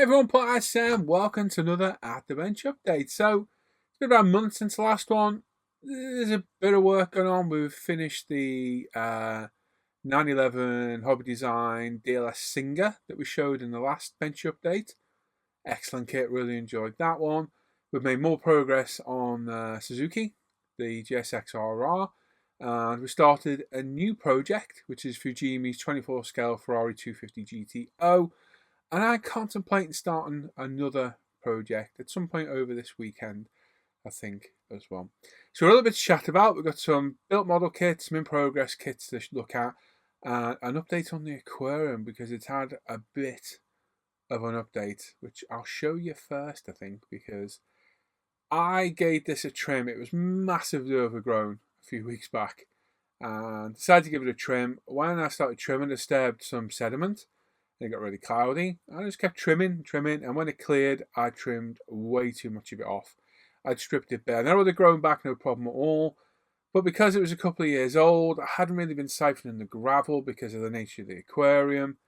everyone, Paul Sam. Welcome to another At the Bench update. So, it's been about a month since the last one. There's a bit of work going on. We've finished the 911 Hobby Design DLS Singer that we showed in the last bench update. Excellent kit, really enjoyed that one. We've made more progress on Suzuki, the GSX-RR. And we started a new project, which is Fujimi's 24 scale Ferrari 250 GTO. And I'm contemplating starting another project at some point over this weekend, I think, as well. So we're a little bit to chat about. We've got some built model kits, some in progress kits to look at, an update on the Aquarium because it's had a bit of an update, which I'll show you first, I think, because I gave this a trim. It was massively overgrown a few weeks back and decided to give it a trim. When I started trimming, I disturbed some sediment. It got really cloudy. I just kept trimming, and when it cleared, I trimmed way too much of it off. I'd stripped it bare. Now it would have grown back, no problem at all. But because it was a couple of years old, I hadn't really been siphoning the gravel because of the nature of the aquarium.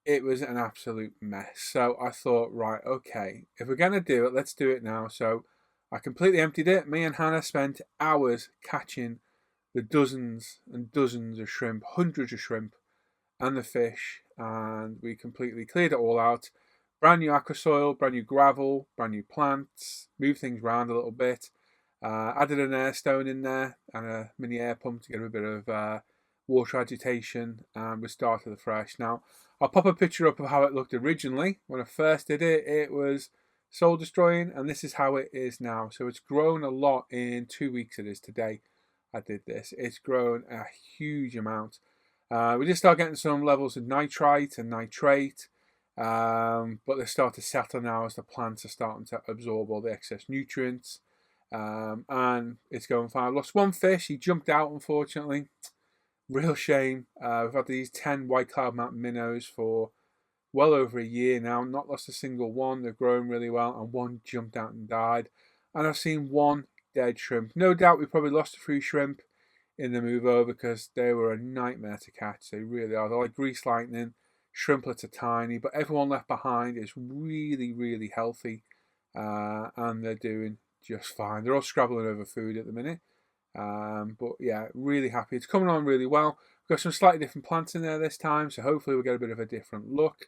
It was an absolute mess. So I thought, right, okay, if we're going to do it, let's do it now. So I completely emptied it. Me and Hannah spent hours catching the dozens and dozens of shrimp, hundreds of shrimp, and the fish, and we completely cleared it all out. Brand new aqua soil, brand new gravel, brand new plants, moved things around a little bit, added an air stone in there and a mini air pump to get a bit of water agitation, and we started afresh. Now, I'll pop a picture up of how it looked originally. When I first did it, it was soul destroying, and this is how it is now. So it's grown a lot in 2 weeks. It is today I did this. It's grown a huge amount. We just start getting some levels of nitrite and nitrate, but they start to settle now as the plants are starting to absorb all the excess nutrients, and it's going fine. I lost one fish. He jumped out, unfortunately. Real shame. We've had these 10 white cloud mountain minnows for well over a year now. Not lost a single one. They're growing really well, and one jumped out and died. And I've seen one dead shrimp. No doubt we probably lost a few shrimp in the move over because they were a nightmare to catch. They really are. They're like grease lightning. Shrimplets are tiny, but everyone left behind is really, really healthy, and they're doing just fine. They're all scrabbling over food at the minute, but yeah, really happy. It's coming on really well. We've got some slightly different plants in there this time, so hopefully we'll get a bit of a different look,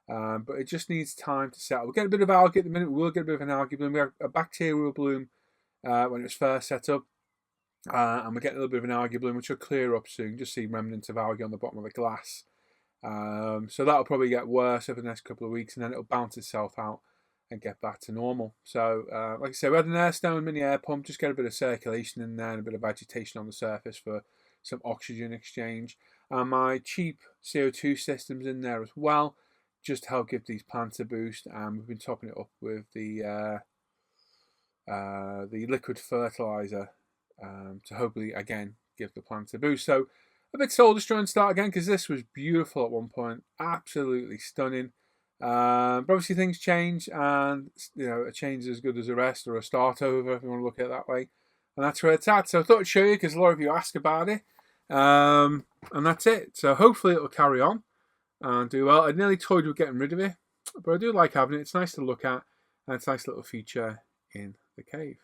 but it just needs time to settle. We'll get a bit of algae at the minute. We will get a bit of an algae bloom. We have a bacterial bloom when it was first set up. And we're getting a little bit of an algae bloom, which will clear up soon. Just see remnants of algae on the bottom of the glass. So that'll probably get worse over the next couple of weeks, and then it'll bounce itself out and get back to normal. So, like I said, we had an air stone mini air pump, just get a bit of circulation in there and a bit of agitation on the surface for some oxygen exchange. And my cheap CO2 system's in there as well, just to help give these plants a boost. And we've been topping it up with the liquid fertilizer. To hopefully, again, give the plants a boost. So, a bit soul destroying start again, because this was beautiful at one point. Absolutely stunning. But obviously things change, and, you know, a change is as good as a rest, or a start over, if you want to look at it that way. And that's where it's at. So I thought I'd show you, because a lot of you ask about it. And that's it. So hopefully it'll carry on and do well. I nearly toyed with getting rid of it, but I do like having it. It's nice to look at, and it's a nice little feature in the cave.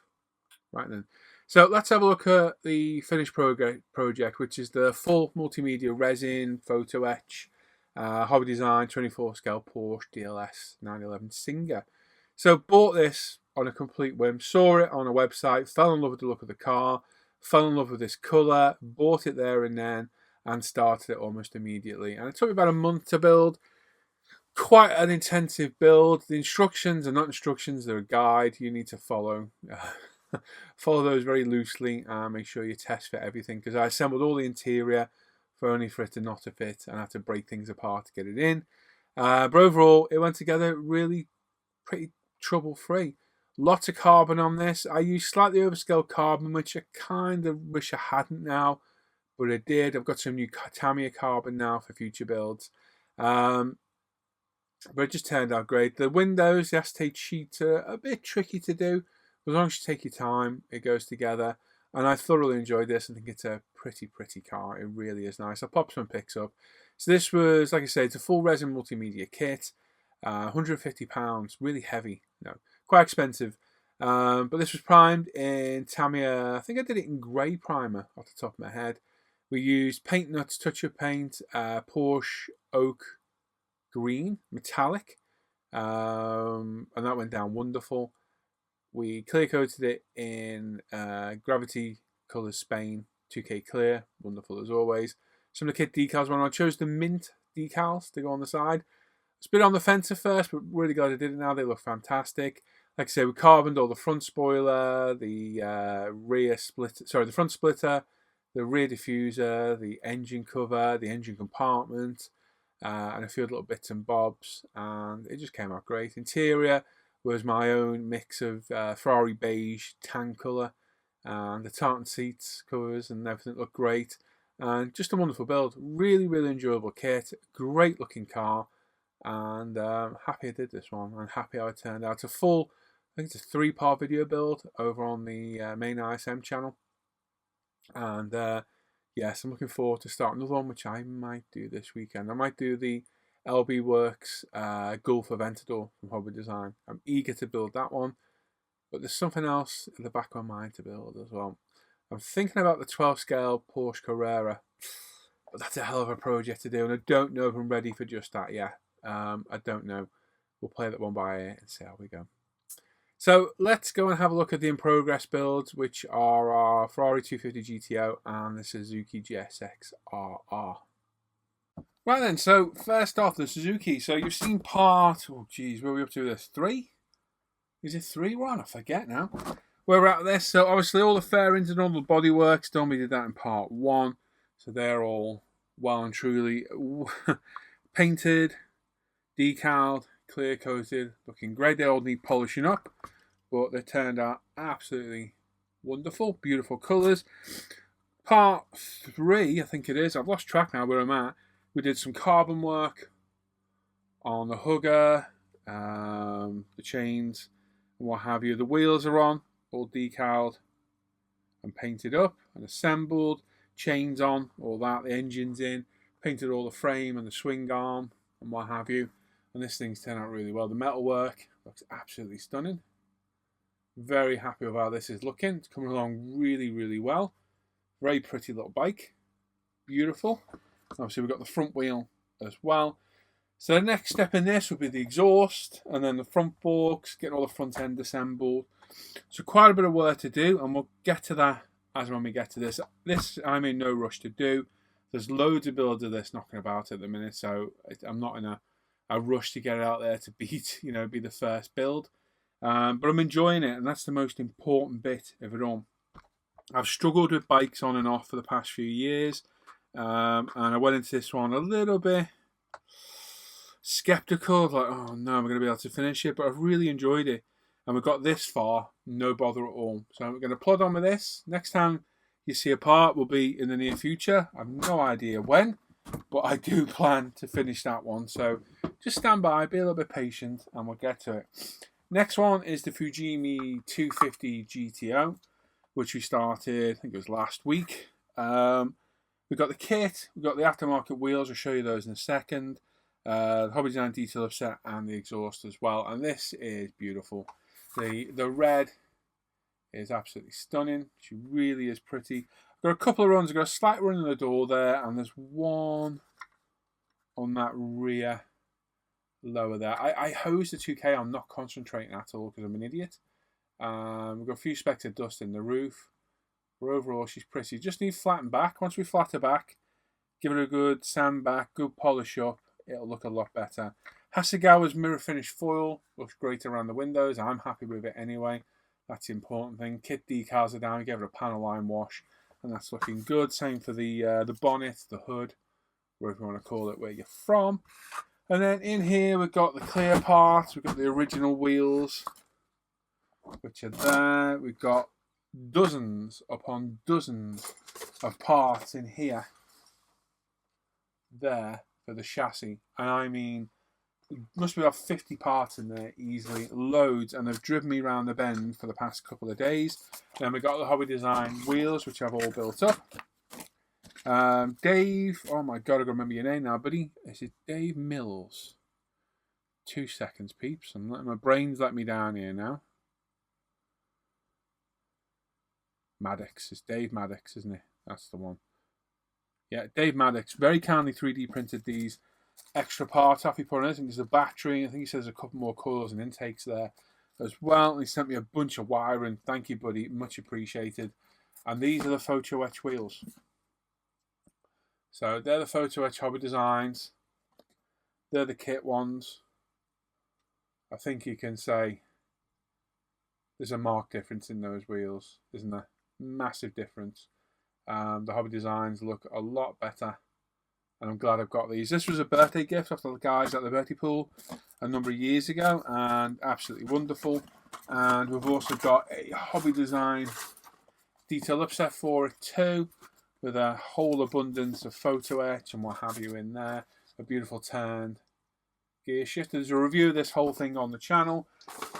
Right then. So let's have a look at the finished project, which is the full multimedia resin photo etch Hobby Design 24 scale Porsche DLS 911 Singer. So bought this on a complete whim, saw it on a website, fell in love with the look of the car, fell in love with this colour, bought it there and then, and started it almost immediately. And it took me about a month to build. Quite an intensive build. The instructions are not instructions, they're a guide you need to follow. Follow those very loosely and make sure you test fit everything, because I assembled all the interior only for it to not to fit and I had to break things apart to get it in. But overall, it went together really pretty trouble-free. Lots of carbon on this. I used slightly overscaled carbon, which I kind of wish I hadn't now, but I did. I've got some new Tamiya carbon now for future builds. But it just turned out great. The windows, the acetate sheets are a bit tricky to do. As long as you take your time, it goes together. And I thoroughly enjoyed this. I think it's a pretty car. It really is nice. I'll pop some pics up. So this was, like I say, it's a full resin multimedia kit. £150, really heavy, quite expensive. But this was primed in Tamiya. I think I did it in grey primer off the top of my head. We used Paint Nuts Touch-Up Paint, Porsche Oak Green, metallic, and that went down wonderful. We clear coated it in Gravity Colours Spain 2K Clear, wonderful as always. Some of the kit decals went on. I chose the mint decals to go on the side. It's a bit on the fence at first, but really glad I did it now. They look fantastic. Like I say, we carboned all the front spoiler, the the front splitter, the rear diffuser, the engine cover, the engine compartment, and a few little bits and bobs, and it just came out great. Interior was my own mix of Ferrari beige tan colour, and the tartan seats covers and everything looked great, and just a wonderful build. Really, really enjoyable kit, great looking car, and happy I did this one, and happy how it turned out. It's I think it's a 3-part video build over on the main ISM channel, and yes, I'm looking forward to starting another one, which I might do this weekend. I might do the LB Works Gulf Aventador from Hobby Design. I'm eager to build that one, but there's something else in the back of my mind to build as well. I'm thinking about the 12 scale Porsche Carrera, but that's a hell of a project to do, and I don't know if I'm ready for just that yet. I don't know. We'll play that one by ear and see how we go. So let's go and have a look at the in progress builds, which are our Ferrari 250 GTO and the Suzuki GSX RR. Right then, so first off, the Suzuki. So you've seen part, where are we up to this? 3? Is it 3 we're on? I forget now. Where we're at this. So obviously all the fairings and all the bodywork's done. We did that in part 1. So they're all well and truly painted, decaled, clear coated, looking great. They all need polishing up, but they turned out absolutely wonderful, beautiful colours. Part 3, I think it is, I've lost track now where I'm at. We did some carbon work on the hugger, the chains, and what have you. The wheels are on, all decaled and painted up and assembled. Chains on, all that, the engine's in, painted all the frame and the swing arm and what have you. And this thing's turned out really well. The metalwork looks absolutely stunning. Very happy with how this is looking. It's coming along really, really well. Very pretty little bike. Beautiful. Obviously we've got the front wheel as well. So the next step in this would be the exhaust and then the front forks, getting all the front end assembled. So quite a bit of work to do, and we'll get to that as when we get to this. This I'm in no rush to do. There's loads of builds of this knocking about at the minute, so I'm not in a rush to get it out there to beat, be the first build. But I'm enjoying it, and that's the most important bit of it all. I've struggled with bikes on and off for the past few years, and I went into this one a little bit skeptical, like, oh no, I'm going to be able to finish it, but I've really enjoyed it, and we've got this far, no bother at all. So I'm going to plod on with this. Next time you see a part will be in the near future. I have no idea when, but I do plan to finish that one. So just stand by, be a little bit patient, and we'll get to it. Next one is the Fujimi 250 GTO, which we started, I think it was last week. We've got the kit, we've got the aftermarket wheels, I'll show you those in a second. The Hobby Design detail set and the exhaust as well. And this is beautiful. The red is absolutely stunning. She really is pretty. I've got a couple of runs. I've got a slight run in the door there, and there's one on that rear lower there. I hose the 2K. I'm not concentrating at all because I'm an idiot. We've got a few specks of dust in the roof. But overall, she's pretty. Just need flatten back. Once we flat her back, give it a good sand back, good polish up, it'll look a lot better. Hasegawa's mirror finish foil looks great around the windows. I'm happy with it anyway. That's the important thing. Kit decals are down. Give it a panel line wash, and that's looking good. Same for the bonnet, the hood, whatever you want to call it, where you're from. And then in here we've got the clear parts. We've got the original wheels, which are there. We've got dozens upon dozens of parts in here, there for the chassis, and I mean, must be about 50 parts in there easily, loads, and they've driven me around the bend for the past couple of days. Then we got the Hobby Design wheels, which I've all built up. Dave, oh my god, I gotta remember your name now, buddy. Is it Dave Mills? 2 seconds, peeps. My brain's let me down here now. Maddox. It's Dave Maddox, isn't it? That's the one. Yeah, Dave Maddox very kindly 3D printed these extra parts off. He put on it. I think there's a battery. I think he says a couple more colours and intakes there as well. And he sent me a bunch of wiring. Thank you, buddy. Much appreciated. And these are the photo etch wheels. So they're the photo etch hobby designs. They're the kit ones. I think you can say there's a marked difference in those wheels, isn't there? Massive difference. The hobby designs look a lot better, and I'm glad I've got these. This was a birthday gift off the guys at the birthday pool a number of years ago, and absolutely wonderful. And we've also got a hobby design detail upset for it too, with a whole abundance of photo etch and what have you in there. A beautiful turned gear shift. There's a review of this whole thing on the channel,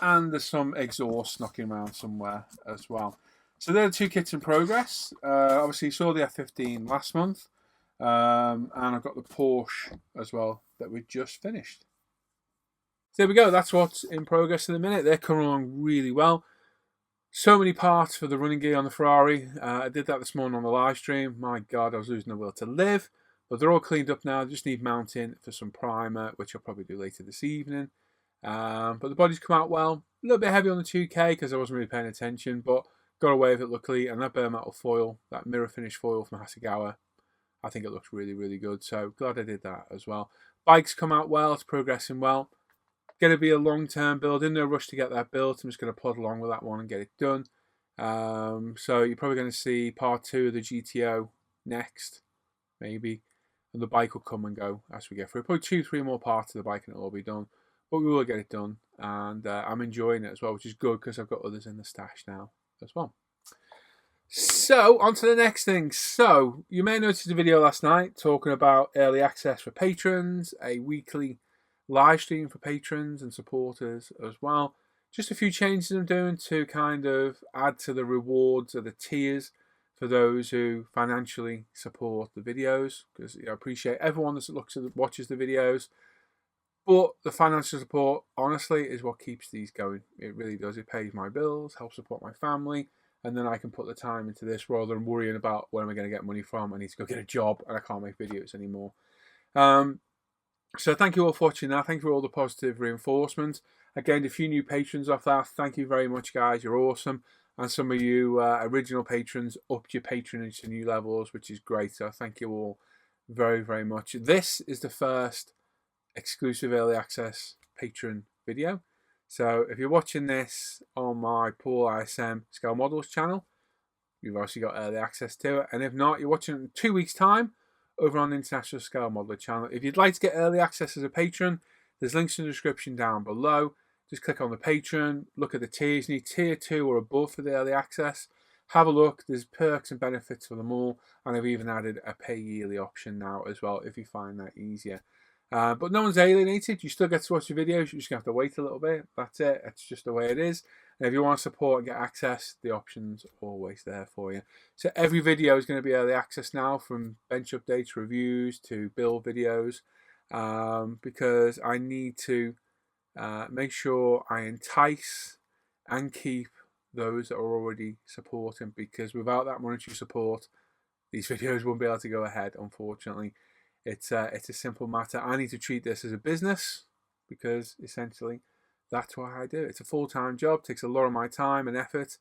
and there's some exhaust knocking around somewhere as well. So there are 2 kits in progress. Obviously, you saw the F15 last month, and I've got the Porsche as well that we just finished. So there we go. That's what's in progress in a minute. They're coming along really well. So many parts for the running gear on the Ferrari. I did that this morning on the live stream. My God, I was losing the will to live. But they're all cleaned up now. Just need mounting for some primer, which I'll probably do later this evening. But the body's come out well. A little bit heavy on the 2K because I wasn't really paying attention, but got away with it luckily. And that bare metal foil, that mirror finish foil from Hasegawa, I think it looks really, really good. So glad I did that as well. Bike's come out well. It's progressing well. Going to be a long-term build. In no rush to get that built. I'm just going to plod along with that one and get it done. So you're probably going to see part 2 of the GTO next, maybe. And the bike will come and go as we get through. Probably 2-3 more parts of the bike and it'll all be done. But we will get it done. And I'm enjoying it as well, which is good because I've got others in the stash now as well. So, on to the next thing. So, you may have noticed the video last night talking about early access for patrons, a weekly live stream for patrons and supporters as well. Just a few changes I'm doing to kind of add to the rewards of the tiers for those who financially support the videos, because I appreciate everyone that watches the videos, but the financial support honestly is what keeps these going. It really does. It pays my bills, helps support my family, and then I can put the time into this rather than worrying about where am I going to get money from. I need to go get a job and I can't make videos anymore. So thank you all for watching that. Thank you for all the positive reinforcement. Again, a few new patrons off that. Thank you very much, guys. You're awesome. And some of you original patrons upped your patronage to new levels, which is great. So thank you all very, very much. This is the first exclusive early access patron video. So if you're watching this on my Paul ISM Scale Models channel, you've obviously got early access to it. And if not, you're watching it in 2 weeks' time over on the International Scale Modeler channel. If you'd like to get early access as a patron, there's links in the description down below. Just click on the patron, look at the tiers. You need tier 2 or above for the early access. Have a look. There's perks and benefits for them all. And I've even added a pay yearly option now as well if you find that easier. But no one's alienated. You still get to watch the videos. You're just going to have to wait a little bit. That's it. It's just the way it is. And if you want to support and get access, the option's always there for you. So every video is going to be early access now, from bench updates, reviews to build videos, because I need to make sure I entice and keep those that are already supporting, because without that monetary support, these videos won't be able to go ahead, unfortunately. It's a simple matter. I need to treat this as a business, because essentially that's what I do. It's a full-time job, takes a lot of my time and effort,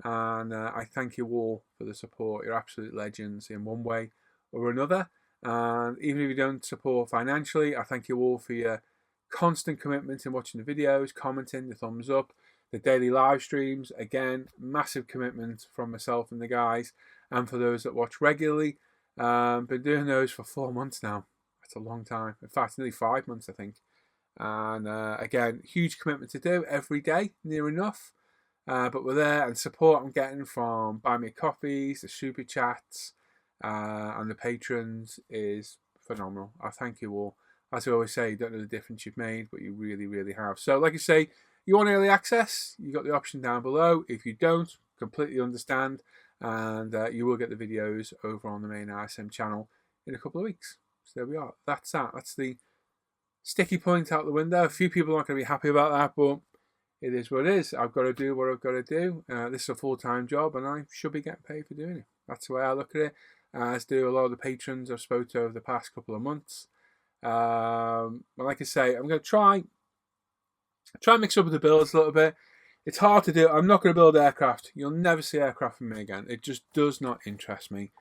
and I thank you all for the support. You're absolute legends in one way or another. And even if you don't support financially, I thank you all for your constant commitment in watching the videos, commenting, the thumbs up, the daily live streams. Again, massive commitment from myself and the guys. And for those that watch regularly, been doing those for 4 months now. That's a long time. In fact, nearly 5 months, I think. And again, huge commitment to do every day, near enough. But we're there, and support I'm getting from Buy Me Coffees, the Super Chats, and the patrons is phenomenal. I thank you all. As I always say, you don't know the difference you've made, but you really, really have. So like I say, you want early access, you've got the option down below. If you don't, completely understand. And you will get the videos over on the main ISM channel in a couple of weeks. So there we are. That's that. That's the sticky point out the window. A few people aren't going to be happy about that, but it is what it is. I've got to do what I've got to do. This is a full-time job, and I should be getting paid for doing it. That's the way I look at it. As do a lot of the patrons I've spoken to over the past couple of months. But like I say, I'm going to try and mix up with the builds a little bit. It's hard to do. I'm not going to build aircraft. You'll never see aircraft from me again. It just does not interest me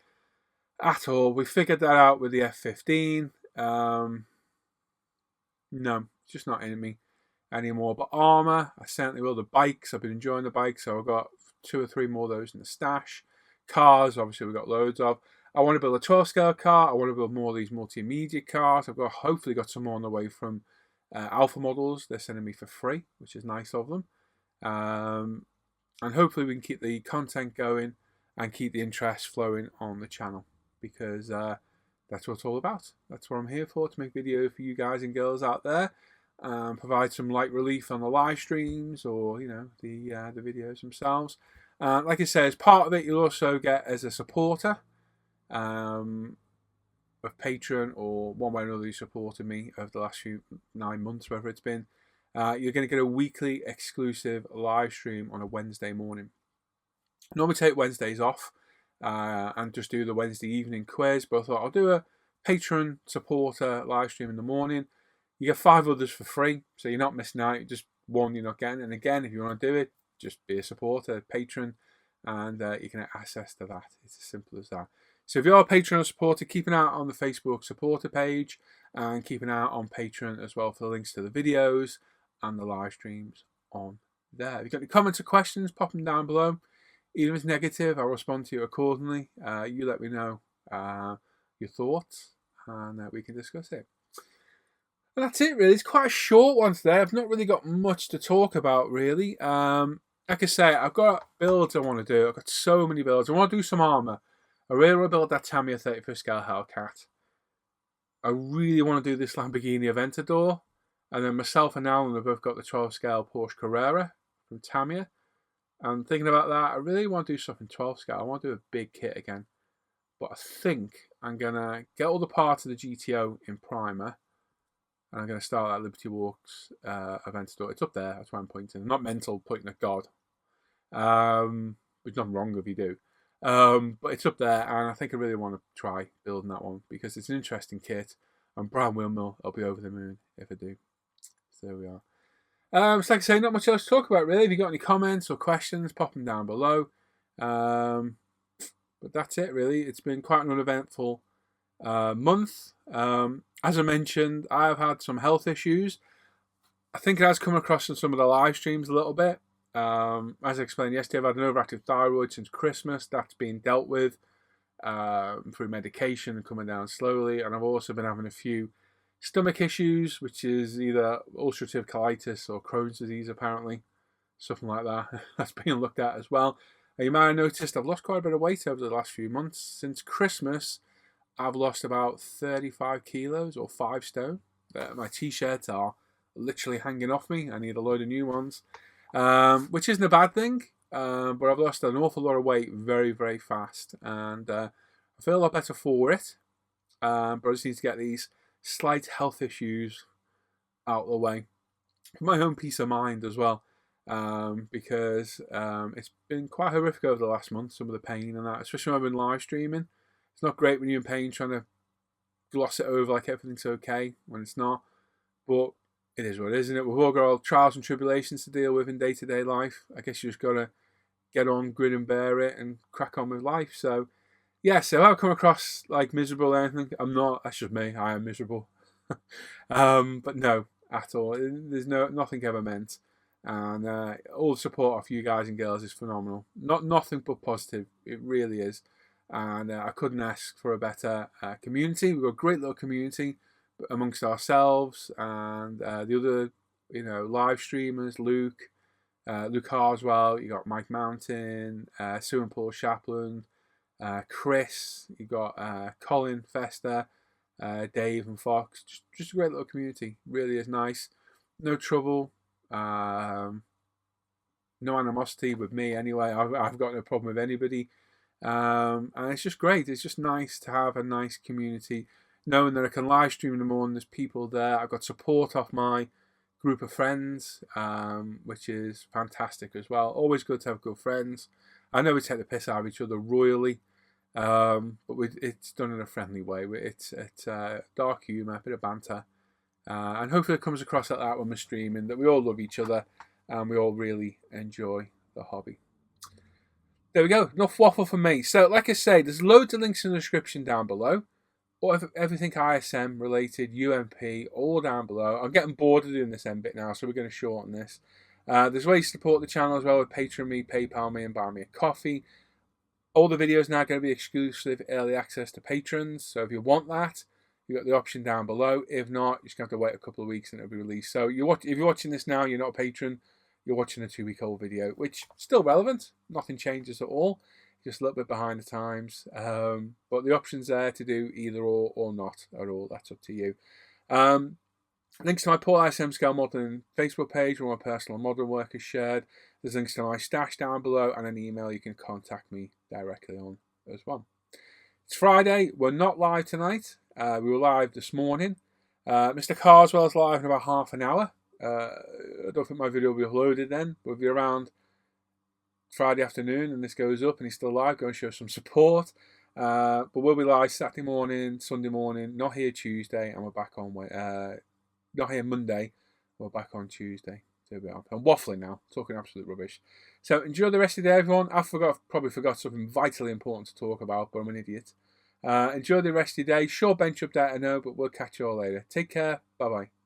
at all. We figured that out with the F-15. No, it's just not in me anymore. But armour, I certainly will. The bikes, I've been enjoying the bikes, so I've got 2 or 3 more of those in the stash. Cars, obviously we've got loads of. I want to build a 12 scale car. I want to build more of these multimedia cars. I've hopefully got some more on the way from Alpha Models. They're sending me for free, which is nice of them. And hopefully we can keep the content going and keep the interest flowing on the channel, because that's what it's all about. That's what I'm here for, to make videos for you guys and girls out there, provide some light relief on the live streams, or the videos themselves. Like I say, as part of it, you'll also get, as a supporter of Patreon, or one way or another you supported me over the last 9 months, whatever it's been, you're going to get a weekly exclusive live stream on a Wednesday morning. Normally take Wednesdays off and just do the Wednesday evening quiz, but I thought I'll do a Patreon supporter live stream in the morning. You get 5 others for free, so you're not missing out. Just one you're not getting. And again, if you want to do it, just be a supporter, patron, and you can get access to that. It's as simple as that. So if you're a Patreon supporter, keep an eye out on the Facebook supporter page, and keep an eye out on Patreon as well for the links to the videos and the live streams on there. If you've got any comments or questions, pop them down below. Even if it's negative, I'll respond to you accordingly. You let me know your thoughts, and we can discuss it. And that's it, really. It's quite a short one today. I've not really got much to talk about, really. Like I say, I've got builds I want to do. I've got so many builds. I want to do some armour. I really want to build that Tamiya 35th scale Hellcat. I really want to do this Lamborghini Aventador. And then myself and Alan have both got the 12 scale Porsche Carrera from Tamiya. And thinking about that, I really want to do something 12 scale. I want to do a big kit again. But I think I'm going to get all the parts of the GTO in primer. And I'm going to start that Liberty Walks Aventador. It's up there, that's why I'm pointing. I'm not mental pointing at God. There's nothing wrong if you do. But it's up there, and I think I really want to try building that one, because it's an interesting kit. And Brian Wilmore, I'll be over the moon if I do. So there we are. So like I say, not much else to talk about, really. If you've got any comments or questions, pop them down below. But that's it, really. It's been quite an uneventful month. As I mentioned, I've had some health issues. I think it has come across in some of the live streams a little bit. As I explained yesterday, I've had an overactive thyroid since Christmas. That's been dealt with through medication and coming down slowly. And I've also been having a few stomach issues, which is either ulcerative colitis or Crohn's disease, apparently. Something like that. That's being looked at as well. And you might have noticed I've lost quite a bit of weight over the last few months. Since Christmas, I've lost about 35 kilos or 5 stone. My t-shirts are literally hanging off me. I need a load of new ones, which isn't a bad thing. But I've lost an awful lot of weight very, very fast. And I feel a lot better for it. But I just need to get these slight health issues out of the way. For my own peace of mind as well. Because it's been quite horrific over the last month, some of the pain and that, especially when I've been live streaming. It's not great when you're in pain trying to gloss it over like everything's okay when it's not. But it is what it is, isn't it? We've all got our trials and tribulations to deal with in day-to-day life. I guess you just got to get on, grin and bear it, and crack on with life. So, yeah, so I've come across like miserable or anything. I'm not. That's just me. I am miserable. But no, at all. There's nothing ever meant. And all the support of you guys and girls is phenomenal. Nothing but positive. It really is. And I couldn't ask for a better community. We've got a great little community amongst ourselves and the other, live streamers. Luke Harswell. You got Mike Mountain, Sue and Paul Chaplin, Chris. You got Colin Fester, Dave and Fox. Just a great little community. Really is nice. No trouble. No animosity with me anyway. I've got no problem with anybody. And it's just great. It's just nice to have a nice community. knowing that I can live stream in the morning, there's people there. I've got support off my group of friends, which is fantastic as well. Always good to have good friends. I know we take the piss out of each other royally, but it's done in a friendly way. It's dark humour, a bit of banter, and hopefully it comes across like that when we're streaming, that we all love each other and we all really enjoy the hobby. There we go. Enough waffle for me. So, like I say, there's loads of links in the description down below. Or everything ISM related, UMP, all down below. I'm getting bored of doing this end bit now, so we're going to shorten this. There's ways to support the channel as well with Patreon me, PayPal me, and Buy Me a Coffee. All the videos now are going to be exclusive early access to patrons. So if you want that, you've got the option down below. If not, you're just going to have to wait a couple of weeks and it'll be released. So if you're watching this now, you're not a patron, you're watching a 2-week-old video, which is still relevant. Nothing changes at all. Just a little bit behind the times. But the option's there to do either or not at all. That's up to you. Links to my Paul ISM Scale Modelling Facebook page where my personal modelling work is shared. There's links to my stash down below and an email you can contact me directly on as well. It's Friday. We're not live tonight. We were live this morning. Mr. Carswell's live in about half an hour. I don't think my video will be uploaded then. We'll be around Friday afternoon and this goes up and he's still live. Go and show some support. But we'll be live Saturday morning, Sunday morning. Not here Tuesday, and we're back on. Not here Monday. We're back on Tuesday. I'm waffling now, talking absolute rubbish. So enjoy the rest of the day, everyone. Probably forgot something vitally important to talk about, but I'm an idiot. Enjoy the rest of your day. Short bench update, I know, but we'll catch you all later. Take care. Bye bye.